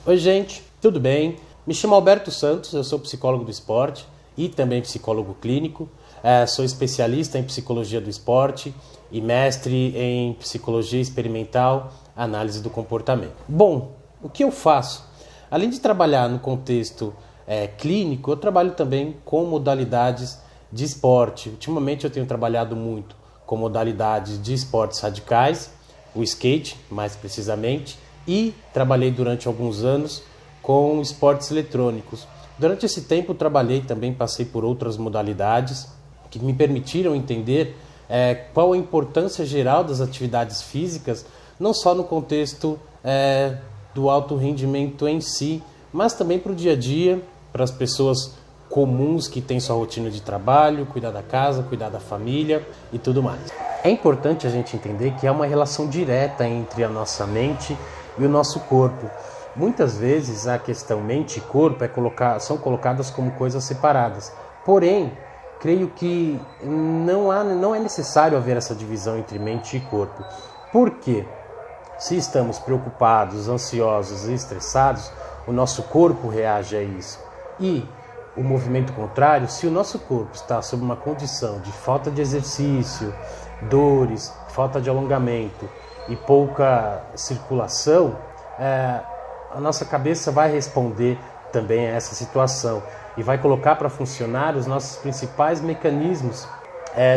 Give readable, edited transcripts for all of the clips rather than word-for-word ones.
Oi gente, tudo bem? Me chamo Alberto Santos, eu sou psicólogo do esporte e também psicólogo clínico. Sou especialista em psicologia do esporte e mestre em psicologia experimental, análise do comportamento. Bom, o que eu faço? Além de trabalhar no contexto clínico, eu trabalho também com modalidades de esporte. Ultimamente eu tenho trabalhado muito com modalidades de esportes radicais, o skate mais precisamente, e trabalhei durante alguns anos com esportes eletrônicos. Durante esse tempo trabalhei também, passei por outras modalidades que me permitiram entender qual a importância geral das atividades físicas, não só no contexto do alto rendimento em si, mas também para o dia a dia, para as pessoas comuns que têm sua rotina de trabalho, cuidar da casa, cuidar da família e tudo mais. É importante a gente entender que há uma relação direta entre a nossa mente e o nosso corpo. Muitas vezes a questão mente e corpo são colocadas como coisas separadas. Porém, creio que não é necessário haver essa divisão entre mente e corpo. Por quê? Se estamos preocupados, ansiosos e estressados, o nosso corpo reage a isso. E o movimento contrário, se o nosso corpo está sob uma condição de falta de exercício, dores, falta de alongamento e pouca circulação, a nossa cabeça vai responder também a essa situação e vai colocar para funcionar os nossos principais mecanismos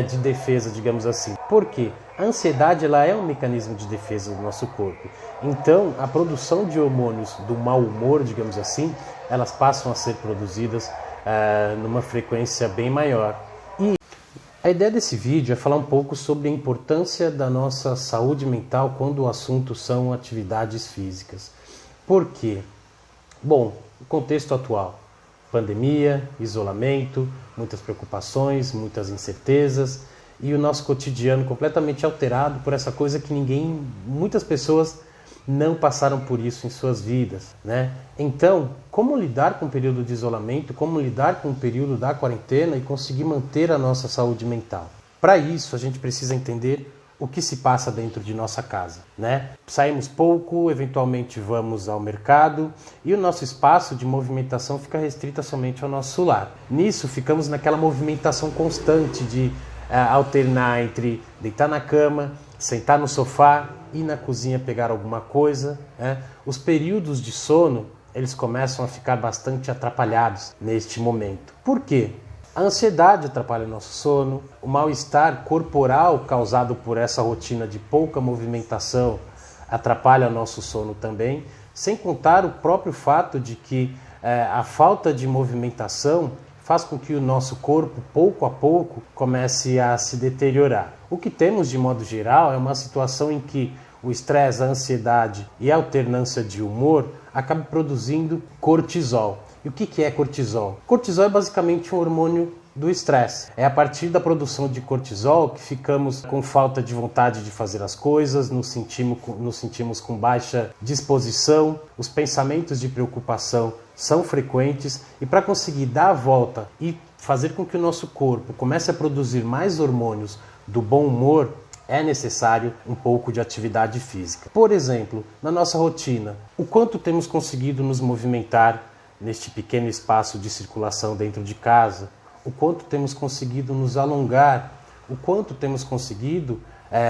de defesa, digamos assim. Por quê? A ansiedade ela é um mecanismo de defesa do nosso corpo. Então, a produção de hormônios do mau humor, digamos assim, elas passam a ser produzidas numa frequência bem maior. E a ideia desse vídeo é falar um pouco sobre a importância da nossa saúde mental quando o assunto são atividades físicas. Por quê? Bom, o contexto atual, pandemia, isolamento, muitas preocupações, muitas incertezas e o nosso cotidiano completamente alterado por essa coisa que muitas pessoas não passaram por isso em suas vidas, né? Então, como lidar com o período de isolamento, como lidar com o período da quarentena e conseguir manter a nossa saúde mental? Para isso, a gente precisa entender o que se passa dentro de nossa casa, né? Saímos pouco, eventualmente vamos ao mercado e o nosso espaço de movimentação fica restrito somente ao nosso lar. Nisso, ficamos naquela movimentação constante de alternar entre deitar na cama, sentar no sofá, ir na cozinha pegar alguma coisa, né? Os períodos de sono, eles começam a ficar bastante atrapalhados neste momento. Por quê? A ansiedade atrapalha o nosso sono, o mal-estar corporal causado por essa rotina de pouca movimentação atrapalha o nosso sono também, sem contar o próprio fato de que a falta de movimentação faz com que o nosso corpo, pouco a pouco, comece a se deteriorar. O que temos, de modo geral, é uma situação em que o estresse, a ansiedade e a alternância de humor acabam produzindo cortisol. E o que é cortisol? Cortisol é basicamente um hormônio do estresse. É a partir da produção de cortisol que ficamos com falta de vontade de fazer as coisas, nos sentimos com baixa disposição, os pensamentos de preocupação são frequentes e para conseguir dar a volta e fazer com que o nosso corpo comece a produzir mais hormônios do bom humor, é necessário um pouco de atividade física. Por exemplo, na nossa rotina, o quanto temos conseguido nos movimentar neste pequeno espaço de circulação dentro de casa, o quanto temos conseguido nos alongar, o quanto temos conseguido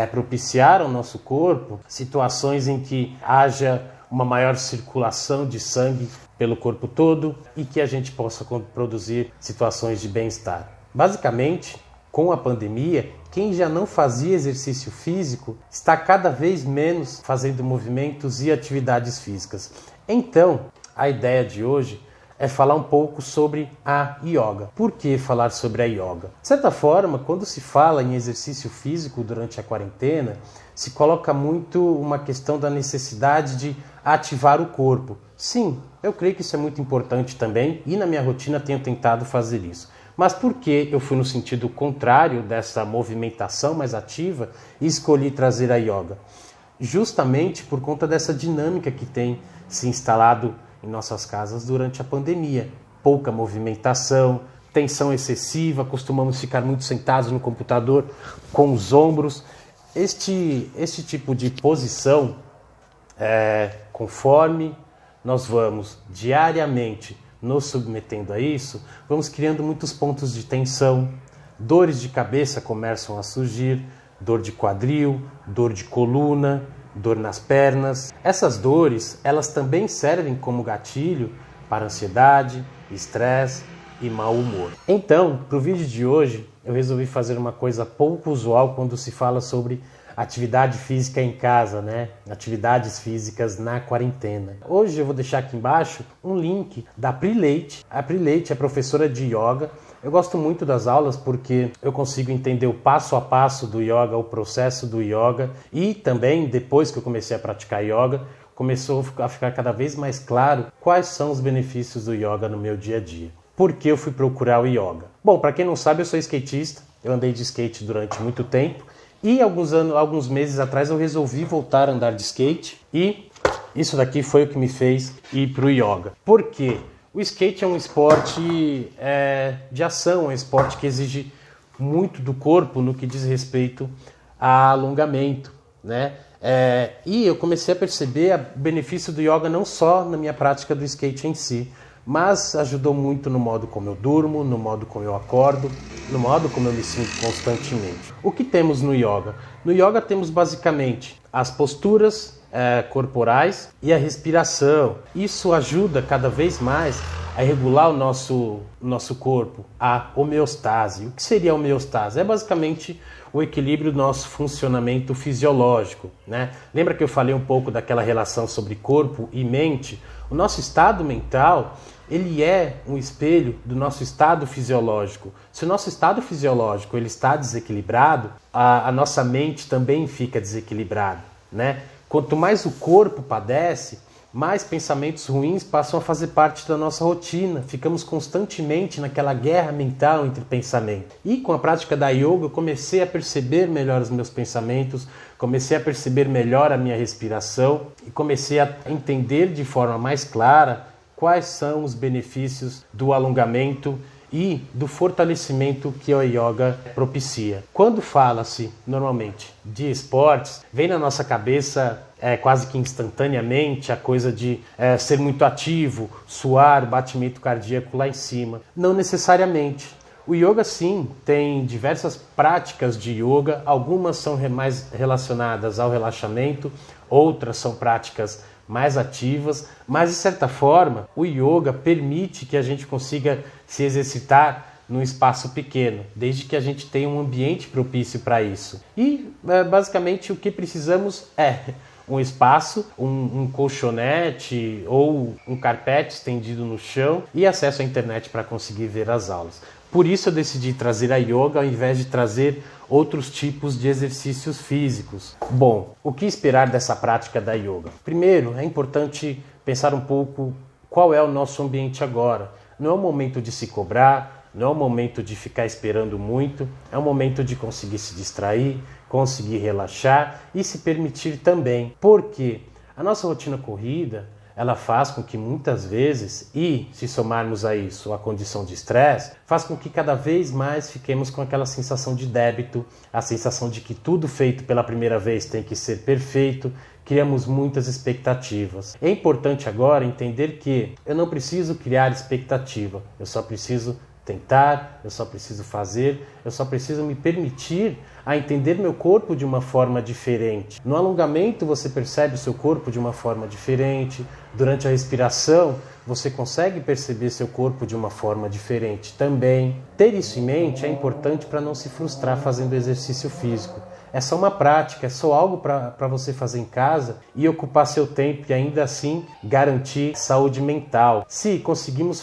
propiciar ao nosso corpo situações em que haja uma maior circulação de sangue pelo corpo todo e que a gente possa produzir situações de bem-estar. Basicamente, com a pandemia, quem já não fazia exercício físico está cada vez menos fazendo movimentos e atividades físicas. Então, a ideia de hoje é falar um pouco sobre a yoga. Por que falar sobre a yoga? De certa forma, quando se fala em exercício físico durante a quarentena, se coloca muito uma questão da necessidade de ativar o corpo. Sim, eu creio que isso é muito importante também e na minha rotina tenho tentado fazer isso. Mas por que eu fui no sentido contrário dessa movimentação mais ativa e escolhi trazer a yoga? Justamente por conta dessa dinâmica que tem se instalado em nossas casas durante a pandemia. Pouca movimentação, tensão excessiva, costumamos ficar muito sentados no computador com os ombros. Este tipo de posição, conforme nós vamos diariamente nos submetendo a isso, vamos criando muitos pontos de tensão, dores de cabeça começam a surgir, dor de quadril, dor de coluna, dor nas pernas. Essas dores, elas também servem como gatilho para ansiedade, estresse e mau humor. Então, para o vídeo de hoje, eu resolvi fazer uma coisa pouco usual quando se fala sobre atividade física em casa, né? Atividades físicas na quarentena. Hoje eu vou deixar aqui embaixo um link da Pri Leite. A Pri Leite é professora de yoga. Eu gosto muito das aulas porque eu consigo entender o passo a passo do yoga, o processo do yoga, e também, depois que eu comecei a praticar yoga, começou a ficar cada vez mais claro quais são os benefícios do yoga no meu dia a dia. Por que eu fui procurar o yoga? Bom, para quem não sabe, eu sou skatista, eu andei de skate durante muito tempo, e alguns meses atrás eu resolvi voltar a andar de skate, e isso daqui foi o que me fez ir para o yoga. Por quê? O skate é um esporte de ação, é um esporte que exige muito do corpo no que diz respeito a alongamento, né? E eu comecei a perceber o benefício do yoga não só na minha prática do skate em si, mas ajudou muito no modo como eu durmo, no modo como eu acordo, no modo como eu me sinto constantemente. O que temos no yoga? No yoga temos basicamente as posturas corporais e a respiração. Isso ajuda cada vez mais a regular o nosso corpo, a homeostase. O que seria a homeostase? É basicamente o equilíbrio do nosso funcionamento fisiológico, né? Lembra que eu falei um pouco daquela relação sobre corpo e mente? O nosso estado mental, ele é um espelho do nosso estado fisiológico. Se o nosso estado fisiológico ele está desequilibrado, a nossa mente também fica desequilibrada, né? Quanto mais o corpo padece, mais pensamentos ruins passam a fazer parte da nossa rotina. Ficamos constantemente naquela guerra mental entre pensamentos. E com a prática da yoga eu comecei a perceber melhor os meus pensamentos, comecei a perceber melhor a minha respiração e comecei a entender de forma mais clara quais são os benefícios do alongamento e do fortalecimento que a yoga propicia. Quando fala-se normalmente de esportes, vem na nossa cabeça quase que instantaneamente a coisa de ser muito ativo, suar, batimento cardíaco lá em cima. Não necessariamente. O yoga sim tem diversas práticas de yoga, algumas são mais relacionadas ao relaxamento, outras são práticas mais ativas, mas de certa forma o yoga permite que a gente consiga se exercitar num espaço pequeno, desde que a gente tenha um ambiente propício para isso. E basicamente o que precisamos é um espaço, um colchonete ou um carpete estendido no chão e acesso à internet para conseguir ver as aulas. Por isso eu decidi trazer a yoga ao invés de trazer outros tipos de exercícios físicos. Bom, o que esperar dessa prática da yoga? Primeiro, é importante pensar um pouco qual é o nosso ambiente agora. Não é o momento de se cobrar, não é o momento de ficar esperando muito, é o momento de conseguir se distrair, conseguir relaxar e se permitir também. Porque a nossa rotina corrida, ela faz com que muitas vezes, e se somarmos a isso a condição de estresse, faz com que cada vez mais fiquemos com aquela sensação de débito, a sensação de que tudo feito pela primeira vez tem que ser perfeito, criamos muitas expectativas. É importante agora entender que eu não preciso criar expectativa, eu só preciso tentar, eu só preciso fazer, eu só preciso me permitir a entender meu corpo de uma forma diferente. No alongamento você percebe o seu corpo de uma forma diferente, durante a respiração você consegue perceber seu corpo de uma forma diferente também. Ter isso em mente é importante para não se frustrar fazendo exercício físico. É só uma prática, é só algo para você fazer em casa e ocupar seu tempo e ainda assim garantir saúde mental. Se conseguirmos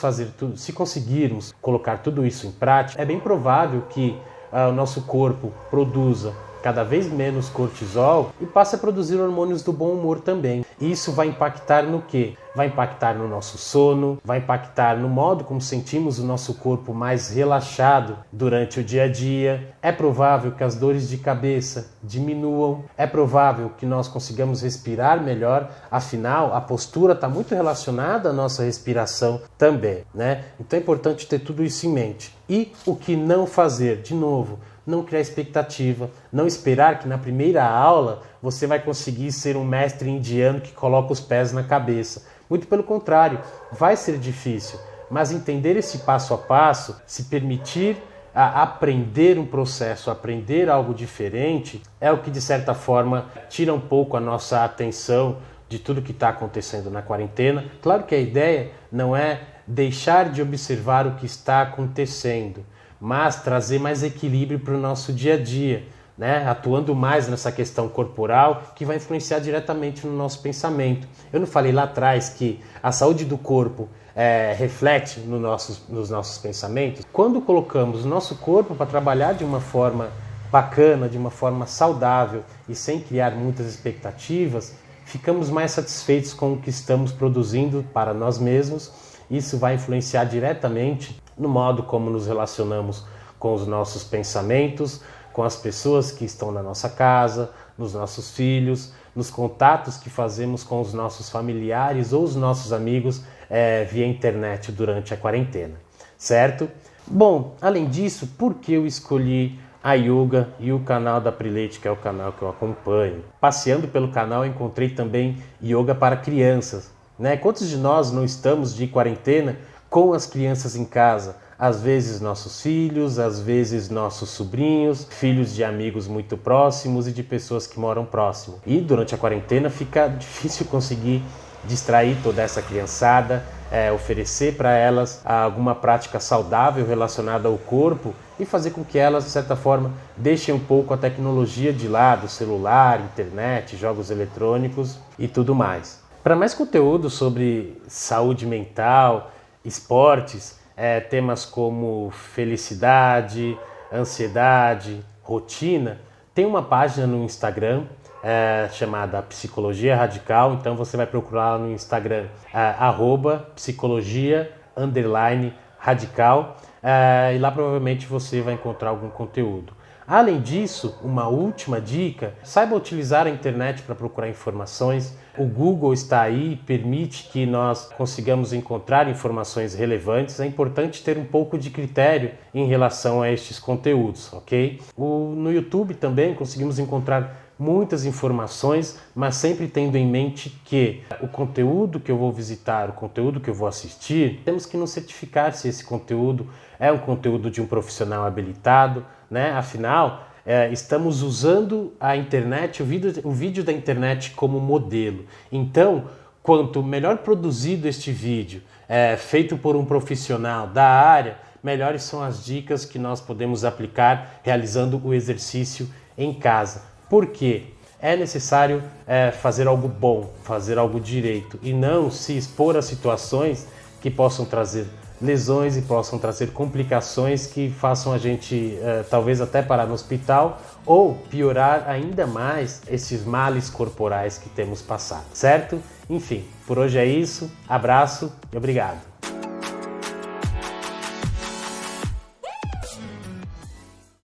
colocar tudo isso em prática, é bem provável que o nosso corpo produza cada vez menos cortisol e passe a produzir hormônios do bom humor também. E isso vai impactar no quê? Vai impactar no nosso sono, vai impactar no modo como sentimos o nosso corpo mais relaxado durante o dia a dia. É provável que as dores de cabeça diminuam, é provável que nós consigamos respirar melhor, afinal a postura está muito relacionada à nossa respiração também, né? Então é importante ter tudo isso em mente. E o que não fazer? De novo, não criar expectativa, não esperar que na primeira aula você vai conseguir ser um mestre indiano que coloca os pés na cabeça. Muito pelo contrário, vai ser difícil, mas entender esse passo a passo, se permitir a aprender um processo, aprender algo diferente, é o que de certa forma tira um pouco a nossa atenção de tudo que está acontecendo na quarentena. Claro que a ideia não é deixar de observar o que está acontecendo, mas trazer mais equilíbrio para o nosso dia a dia, né? Atuando mais nessa questão corporal que vai influenciar diretamente no nosso pensamento. Eu não falei lá atrás que a saúde do corpo reflete nos nossos pensamentos? Quando colocamos o nosso corpo para trabalhar de uma forma bacana, de uma forma saudável e sem criar muitas expectativas, ficamos mais satisfeitos com o que estamos produzindo para nós mesmos. Isso vai influenciar diretamente no modo como nos relacionamos com os nossos pensamentos, com as pessoas que estão na nossa casa, nos nossos filhos, nos contatos que fazemos com os nossos familiares ou os nossos amigos via internet durante a quarentena, certo? Bom, além disso, por que eu escolhi a yoga e o canal da Prilete, que é o canal que eu acompanho? Passeando pelo canal, eu encontrei também yoga para crianças, né? Quantos de nós não estamos de quarentena com as crianças em casa? Às vezes nossos filhos, às vezes nossos sobrinhos, filhos de amigos muito próximos e de pessoas que moram próximo. E durante a quarentena fica difícil conseguir distrair toda essa criançada, oferecer para elas alguma prática saudável relacionada ao corpo e fazer com que elas, de certa forma, deixem um pouco a tecnologia de lado, celular, internet, jogos eletrônicos e tudo mais. Para mais conteúdo sobre saúde mental, esportes, temas como felicidade, ansiedade, rotina, tem uma página no Instagram chamada Psicologia Radical. Então você vai procurar lá no Instagram @psicologia_radical e lá provavelmente você vai encontrar algum conteúdo. Além disso, uma última dica: saiba utilizar a internet para procurar informações. O Google está aí e permite que nós consigamos encontrar informações relevantes. É importante ter um pouco de critério em relação a estes conteúdos, ok? No YouTube também conseguimos encontrar muitas informações, mas sempre tendo em mente que o conteúdo que eu vou visitar, o conteúdo que eu vou assistir, temos que nos certificar se esse conteúdo é um conteúdo de um profissional habilitado, né? Afinal, estamos usando a internet, o vídeo da internet como modelo. Então, quanto melhor produzido este vídeo, feito por um profissional da área, melhores são as dicas que nós podemos aplicar realizando o exercício em casa. Por quê? É necessário fazer algo bom, fazer algo direito e não se expor a situações que possam trazer lesões e possam trazer complicações que façam a gente talvez até parar no hospital ou piorar ainda mais esses males corporais que temos passado, certo? Enfim, por hoje é isso, abraço e obrigado.